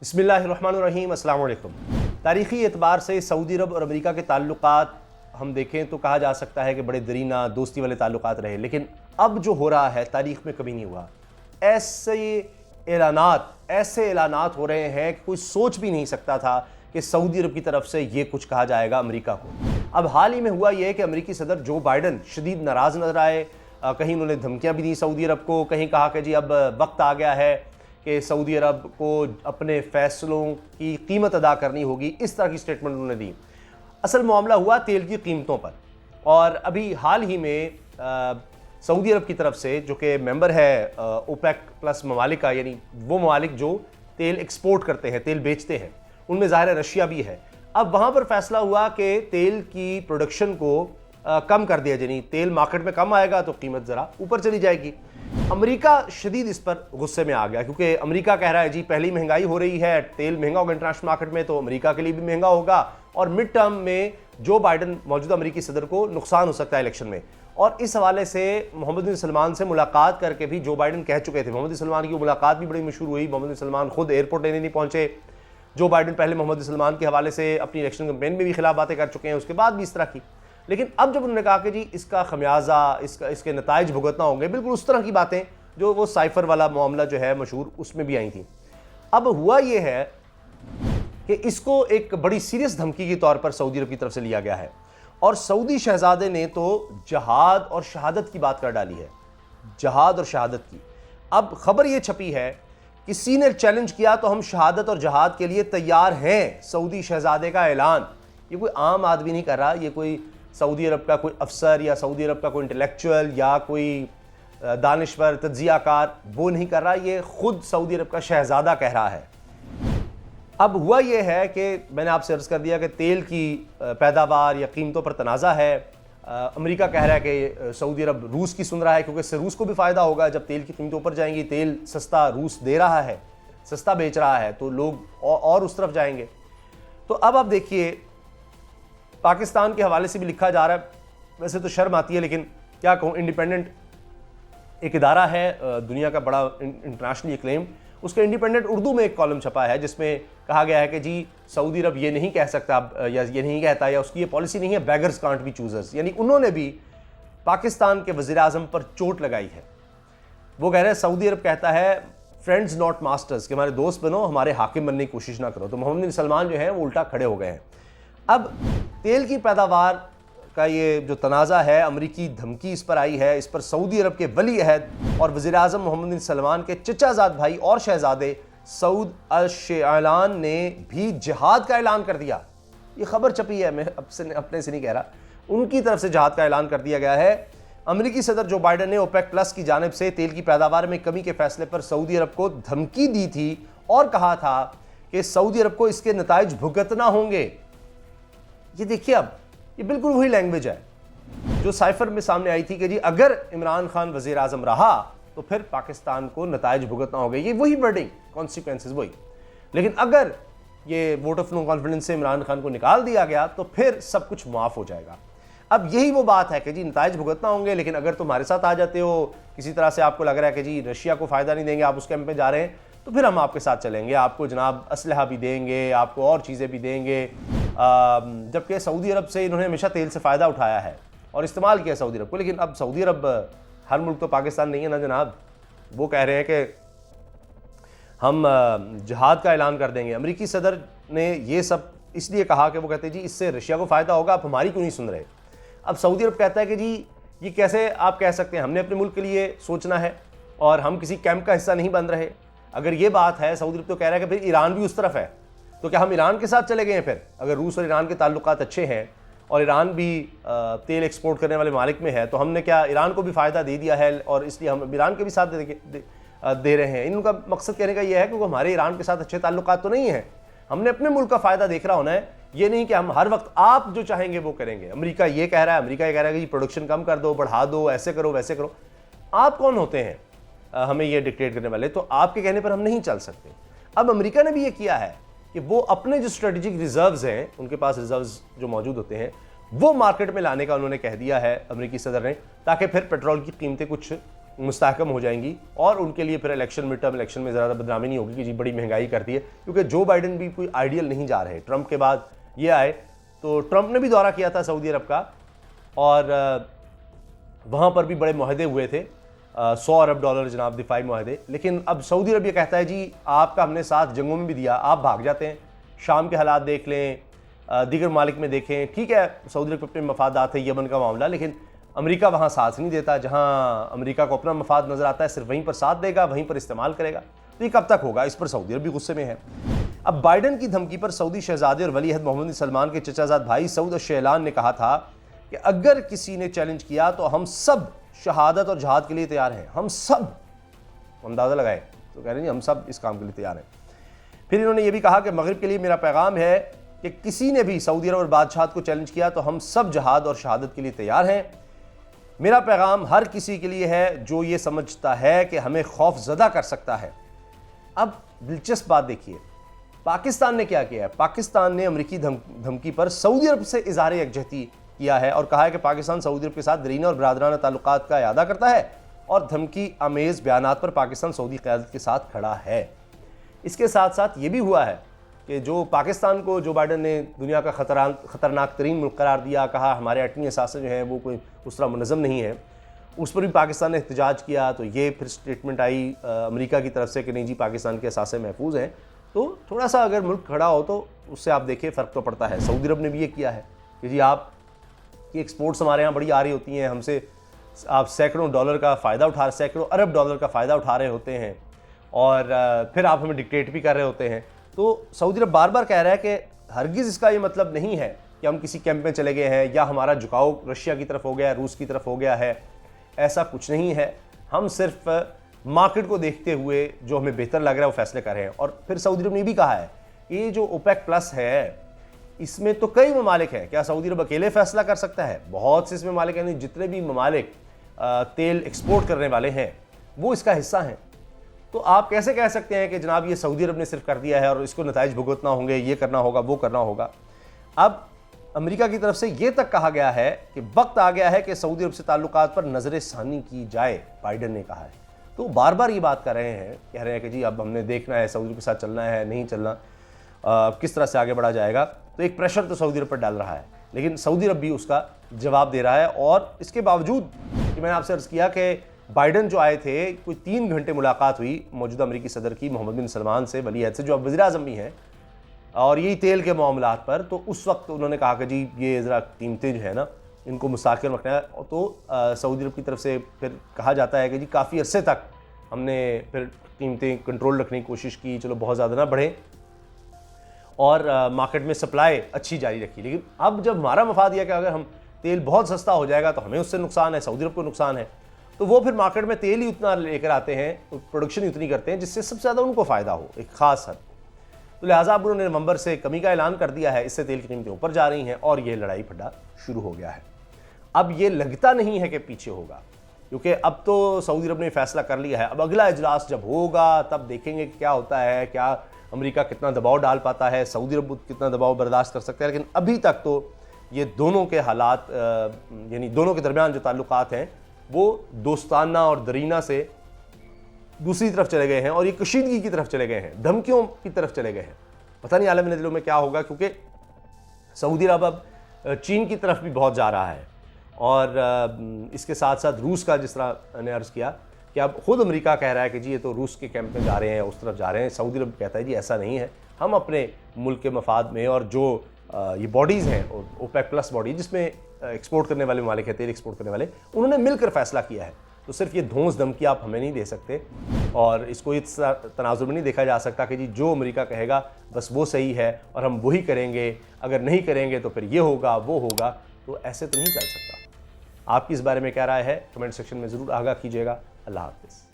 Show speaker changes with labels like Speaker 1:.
Speaker 1: बिस्मिल्लाहिर्रहमानिर्रहीम, अस्सलाम वालेकुम। तारीख़ी एतबार से सऊदी अरब और अमेरिका के ताल्लुकात हम देखें तो कहा जा सकता है कि बड़े दरीना दोस्ती वाले ताल्लुकात रहे, लेकिन अब जो हो रहा है तारीख़ में कभी नहीं हुआ। ऐसे ऐलानात हो रहे हैं कि कोई सोच भी नहीं सकता था कि सऊदी अरब की तरफ से ये कुछ कहा जाएगा अमेरिका को। अब हाल ही में हुआ ये कि अमेरिकी सदर जो बाइडन शदीद नाराज़ नजर आए। कहीं उन्होंने धमकियाँ भी दी सऊदी अरब को, कहीं कहा कि जी अब वक्त आ गया है कि सऊदी अरब को अपने फ़ैसलों की कीमत अदा करनी होगी। इस तरह की स्टेटमेंट उन्होंने दी। असल मामला हुआ तेल की कीमतों पर, और अभी हाल ही में सऊदी अरब की तरफ से जो कि मेंबर है ओपेक प्लस ममालिक का, यानी वो ममालिक जो तेल एक्सपोर्ट करते हैं, तेल बेचते हैं, उनमें ज़ाहिर है रशिया भी है। अब वहाँ पर फैसला हुआ कि तेल की प्रोडक्शन को कम कर दिया, यानी तेल मार्केट में कम आएगा तो कीमत ज़रा ऊपर चली जाएगी। अमेरिका शदीद इस पर गुस्से में आ गया, क्योंकि अमेरिका कह रहा है जी पहली महंगाई हो रही है, तेल महंगा होगा इंटरनेशनल मार्केट में तो अमेरिका के लिए भी महंगा होगा, और मिड टर्म में जो बाइडन मौजूदा अमेरिकी सदर को नुकसान हो सकता है इलेक्शन में। और इस हवाले से मोहम्मद बिन सलमान से मुलाकात करके भी जो बाइडन कह चुके थे। मोहम्मद बिन सलमान की मुलाकात भी बड़ी मशहूर हुई। मोहम्मद बिन सलमान खुद एयरपोर्ट लेने नहीं पहुंचे। जो बाइडन पहले मोहम्मद बिन सलमान के हवाले से अपनी इलेक्शन कैंपेन में भी खिलाफ बातें कर चुके हैं, उसके बाद भी इस तरह की। लेकिन अब जब उन्होंने कहा कि जी इसका खमियाजा, इसके नताइज भुगतना होंगे, बिल्कुल उस तरह की बातें जो वो साइफर वाला मामला जो है मशहूर, उसमें भी आई थी। अब हुआ ये है कि इसको एक बड़ी सीरियस धमकी के तौर पर सऊदी अरब की तरफ से लिया गया है, और सऊदी शहजादे ने तो जहाद और शहादत की बात कर डाली है, जहाद और शहादत की। अब खबर ये छपी है, किसी ने चैलेंज किया तो हम शहादत और जहाद के लिए तैयार हैं, सऊदी शहजादे का ऐलान। ये कोई आम आदमी नहीं कर रहा, ये कोई सऊदी अरब का कोई अफसर या सऊदी अरब का कोई इंटेलेक्चुअल या कोई दानिश्वर तज्जियाकार वो नहीं कर रहा, ये खुद सऊदी अरब का शहजादा कह रहा है। अब हुआ ये है कि मैंने आपसे अर्ज़ कर दिया कि तेल की पैदावार या कीमतों पर तनाज़ा है। अमेरिका कह रहा है कि सऊदी अरब रूस की सुन रहा है, क्योंकि इससे रूस को भी फ़ायदा होगा। जब तेल की कीमतें ऊपर जाएंगी, तेल सस्ता रूस दे रहा है, सस्ता बेच रहा है, तो लोग और उस तरफ जाएंगे। तो अब आप देखिए, पाकिस्तान के हवाले से भी लिखा जा रहा है, वैसे तो शर्म आती है लेकिन क्या कहूँ, इंडिपेंडेंट एक इदारा है दुनिया का बड़ा इंटरनेशनली एक्लेम्ड, उसके इंडिपेंडेंट उर्दू में एक कॉलम छपा है जिसमें कहा गया है कि जी सऊदी अरब ये नहीं कह सकता या ये नहीं कहता या उसकी ये पॉलिसी नहीं है, बेगर्स कांट बी चूजर्स। यानी उन्होंने भी पाकिस्तान के वज़ीर आज़म पर चोट लगाई है। वो कह रहे हैं सऊदी अरब कहता है फ्रेंड्स नॉट मास्टर्स, कि हमारे दोस्त बनो, हमारे हाकिम बनने की कोशिश ना करो। तो मोहम्मद बिन सलमान जो है वो उल्टा खड़े हो गए हैं। अब तेल की पैदावार का ये जो तनाज़ा है, अमरीकी धमकी इस पर आई है, इस पर सऊदी अरब के वली अहद और वज़ीर आज़म मोहम्मद बिन सलमान के चचाजाद भाई और शहजादे सऊद अल-शेआलान ने भी जिहाद का ऐलान कर दिया। ये खबर छपी है, मैं अपने से नहीं कह रहा, उनकी तरफ से जिहाद का ऐलान कर दिया गया है। अमरीकी सदर जो बाइडन ने ओपेक प्लस की जानिब से तेल की पैदावार में कमी के फैसले पर सऊदी अरब को धमकी दी थी और कहा था कि सऊदी अरब को इसके नताइज भुगतना होंगे। ये देखिए, अब ये बिल्कुल वही लैंग्वेज है जो साइफर में सामने आई थी कि जी अगर इमरान खान वज़ीर आज़म रहा तो फिर पाकिस्तान को नताइज भुगतना होंगे। ये वही वर्डिंग, कॉन्सिक्वेंसेस वही। लेकिन अगर ये वोट ऑफ नो कॉन्फिडेंस से इमरान खान को निकाल दिया गया तो फिर सब कुछ माफ़ हो जाएगा। अब यही वो बात है कि जी नताइज भुगतना होंगे, लेकिन अगर तुम हमारे साथ आ जाते हो, किसी तरह से आपको लग रहा है कि जी रशिया को फ़ायदा नहीं देंगे, आप उस कैंप में जा रहे हैं, तो फिर हम आपके साथ चलेंगे, आपको जनाब असलहा भी देंगे, आपको और चीज़ें भी देंगे। जबकि सऊदी अरब से इन्होंने हमेशा तेल से फ़ायदा उठाया है और इस्तेमाल किया सऊदी अरब को। लेकिन अब सऊदी अरब हर मुल्क तो पाकिस्तान नहीं है ना जनाब, वो कह रहे हैं कि हम जिहाद का ऐलान कर देंगे। अमेरिकी सदर ने ये सब इसलिए कहा कि वो कहते हैं जी इससे रशिया को फ़ायदा होगा, आप हमारी क्यों नहीं सुन रहे। अब सऊदी अरब कहता है कि जी ये कैसे आप कह सकते हैं, हमने अपने मुल्क के लिए सोचना है और हम किसी कैंप का हिस्सा नहीं बन रहे। अगर ये बात है, सऊदी अरब तो कह रहा है कि फिर ईरान भी उस तरफ है, तो क्या हम ईरान के साथ चले गए हैं फिर? अगर रूस और ईरान के ताल्लुकात अच्छे हैं और ईरान भी तेल एक्सपोर्ट करने वाले मालिक में है, तो हमने क्या ईरान को भी फ़ायदा दे दिया है और इसलिए हम ईरान के भी साथ दे रहे हैं। इनका मकसद कहने का यह है कि हमारे ईरान के साथ अच्छे ताल्लुकात तो नहीं हैं, हमने अपने मुल्क का फ़ायदा देख रहा होना है। ये नहीं कि हम हर वक्त आप जो चाहेंगे वो करेंगे। अमेरिका ये कह रहा है, अमेरिका ये कह रहा है कि प्रोडक्शन कम कर दो, बढ़ा दो, ऐसे करो वैसे करो। आप कौन होते हैं हमें ये डिक्टेट करने वाले? तो आपके कहने पर हम नहीं चल सकते। अब अमेरिका ने भी ये किया है कि वो अपने जो स्ट्रेटेजिक रिजर्व्स हैं, उनके पास रिजर्व्स जो मौजूद होते हैं, वो मार्केट में लाने का उन्होंने कह दिया है अमेरिकी सदर ने, ताकि फिर पेट्रोल की कीमतें कुछ मुस्तहकम हो जाएंगी और उनके लिए फिर इलेक्शन, मिड टर्म इलेक्शन में ज़्यादा बदनामी नहीं होगी कि जी बड़ी महंगाई कर दी है, क्योंकि जो बाइडन भी कोई आइडियल नहीं जा रहे। ट्रंप के बाद ये आए तो ट्रंप ने भी दौरा किया था सऊदी अरब का और वहाँ पर भी बड़े मुआहदे हुए थे, $100 अरब जनाब दिफाई मुआहदे। लेकिन अब सऊदी अरब ये कहता है जी आपका हमने साथ जंगों में भी दिया, आप भाग जाते हैं। शाम के हालात देख लें, दीगर मालिक में देखें, ठीक है सऊदी अरब के अपने मफादात है, यमन का मामला, लेकिन अमेरिका वहाँ साथ नहीं देता। जहाँ अमेरिका को अपना मफाद नज़र आता है सिर्फ वहीं पर साथ देगा, वहीं पर इस्तेमाल करेगा। तो ये कब तक होगा, इस पर सऊदी अरब भी गुस्से में है। अब बाइडन की धमकी पर सऊदी शहजादे और वली अहद मोहम्मद बिन सलमान के चचाजाद भाई सऊद अल-शेलान ने कहा था कि अगर किसी ने चैलेंज किया तो हम सब शहादत और जहाद के लिए तैयार हैं। हम सब, अंदाज़ा लगाए तो कह रहे हैं हम सब इस काम के लिए तैयार हैं। फिर इन्होंने ये भी कहा कि मगरिब के लिए मेरा पैगाम है कि किसी ने भी सऊदी अरब और बादशाहत को चैलेंज किया तो हम सब जहाद और शहादत के लिए तैयार हैं। मेरा पैगाम हर किसी के लिए है जो ये समझता है कि हमें खौफजदा कर सकता है। अब दिलचस्प बात देखिए, पाकिस्तान ने क्या किया है। पाकिस्तान ने अमेरिकी धमकी पर सऊदी अरब से इज़हार यकजहती किया है और कहा है कि पाकिस्तान सऊदी अरब के साथ दरीना और बरादराना ताल्लुकात का इरादा करता है और धमकी आमेज़ बयानात पर पाकिस्तान सऊदी क़यादत के साथ खड़ा है। इसके साथ साथ ये भी हुआ है कि जो पाकिस्तान को जो बाइडन ने दुनिया का ख़तरनाक तरीन मुल्क करार दिया, कहा हमारे एटमी असासे जो हैं वो कोई उस तरह मुनज़्ज़म नहीं है, उस पर भी पाकिस्तान ने एहतजाज किया। तो ये फिर स्टेटमेंट आई अमेरिका की तरफ से कि नहीं जी पाकिस्तान के असासे महफूज हैं। तो थोड़ा सा अगर मुल्क खड़ा हो तो उससे आप देखिए फ़र्क तो पड़ता है। सऊदी अरब ने भी ये किया है कि जी आप की एक्सपोर्ट्स हमारे यहाँ बड़ी आ रही होती हैं, हमसे आप सैकड़ों डॉलर का फ़ायदा उठा, सैकड़ों अरब डॉलर का फ़ायदा उठा रहे होते हैं और फिर आप हमें डिक्टेट भी कर रहे होते हैं। तो सऊदी अरब बार बार कह रहा है कि हरगिज़ इसका ये मतलब नहीं है कि हम किसी कैंप में चले गए हैं या हमारा झुकाव रशिया की तरफ हो गया है, रूस की तरफ हो गया है। ऐसा कुछ नहीं है, हम सिर्फ मार्केट को देखते हुए जो हमें बेहतर लग रहा है वो फैसले कर रहे हैं। और फिर सऊदी अरब ने भी कहा है ये जो ओपेक प्लस है इसमें तो कई ममालिक हैं, क्या सऊदी अरब अकेले फैसला कर सकता है? बहुत से इसमें ममालिक यानी जितने भी ममालिक तेल एक्सपोर्ट करने वाले हैं वो इसका हिस्सा हैं। तो आप कैसे कह सकते हैं कि जनाब ये सऊदी अरब ने सिर्फ कर दिया है और इसको नताइज भुगतना होंगे, ये करना होगा, वो करना होगा। अब अमेरिका की तरफ से ये तक कहा गया है कि वक्त आ गया है कि सऊदी अरब से ताल्लुकात पर नजर सानी की जाए, बाइडन ने कहा है। तो बार बार ये बात कर रहे हैं, कह रहे हैं कि जी अब हमने देखना है सऊदी अरब के साथ चलना है नहीं चलना, किस तरह से आगे बढ़ा जाएगा। तो एक प्रेशर तो सऊदी अरब पर डाल रहा है, लेकिन सऊदी अरब भी उसका जवाब दे रहा है। और इसके बावजूद कि मैंने आपसे अर्ज़ किया कि बाइडन जो आए थे, कोई 3 घंटे मुलाकात हुई मौजूदा अमेरिकी सदर की मोहम्मद बिन सलमान से, वली अहद से, जो अब वज़ीर आज़म भी हैं, और यही तेल के मामलात पर। तो उस वक्त उन्होंने कहा कि जी ये ज़रा कीमतें जो है ना इनको मुस्तकिल रखना है। तो सऊदी अरब की तरफ से फिर कहा जाता है कि जी काफ़ी अरसे तक हमने फिर कीमतें कंट्रोल रखने की कोशिश की, चलो बहुत ज़्यादा ना बढ़े और मार्केट में सप्लाई अच्छी जारी रखी। लेकिन अब जब हमारा मफाद यह कि अगर हम तेल बहुत सस्ता हो जाएगा तो हमें उससे नुकसान है, सऊदी अरब को नुकसान है, तो वो फिर मार्केट में तेल ही उतना लेकर आते हैं, तो प्रोडक्शन ही उतनी करते हैं जिससे सबसे ज़्यादा उनको फ़ायदा हो एक ख़ास हद। तो लिहाजा अब उन्होंने नवंबर से कमी का ऐलान कर दिया है, इससे तेल की कीमतें ऊपर जा रही हैं और ये लड़ाई फड्डा शुरू हो गया है। अब ये लगता नहीं है कि पीछे होगा, क्योंकि अब तो सऊदी अरब ने फैसला कर लिया है। अब अगला इजलास जब होगा तब देखेंगे क्या होता है, क्या अमेरिका कितना दबाव डाल पाता है, सऊदी अरब कितना दबाव बर्दाश्त कर सकता है। लेकिन अभी तक तो ये दोनों के हालात यानी दोनों के दरमियान जो ताल्लुकात हैं वो दोस्ताना और दरीना से दूसरी तरफ चले गए हैं और ये कशीदगी की तरफ चले गए हैं, धमकियों की तरफ चले गए हैं। पता नहीं आलम दिलों में क्या होगा, क्योंकि सऊदी अरब अब चीन की तरफ भी बहुत जा रहा है और इसके साथ साथ रूस का, जिस तरह मैंने अर्ज़ किया कि अब खुद अमेरिका कह रहा है कि जी ये तो रूस के कैंप में जा रहे हैं, उस तरफ जा रहे हैं। सऊदी अरब कहता है जी ऐसा नहीं है, हम अपने मुल्क के मफाद में और जो ये बॉडीज़ हैं ओपेक प्लस बॉडी जिसमें एक्सपोर्ट करने वाले ममालिक हैं, तेल एक्सपोर्ट करने वाले, उन्होंने मिलकर फैसला किया है। तो सिर्फ ये धौंस धमकी आप हमें नहीं दे सकते और इसको इस तनाजुर में नहीं देखा जा सकता कि जी जो अमेरिका कहेगा बस वो सही है और हम वही करेंगे, अगर नहीं करेंगे तो फिर ये होगा वो होगा। तो ऐसे तो नहीं चल सकता। आपकी इस बारे में क्या राय है, कमेंट सेक्शन में ज़रूर आगाह कीजिएगा। अल्लाह हाफ़िज़।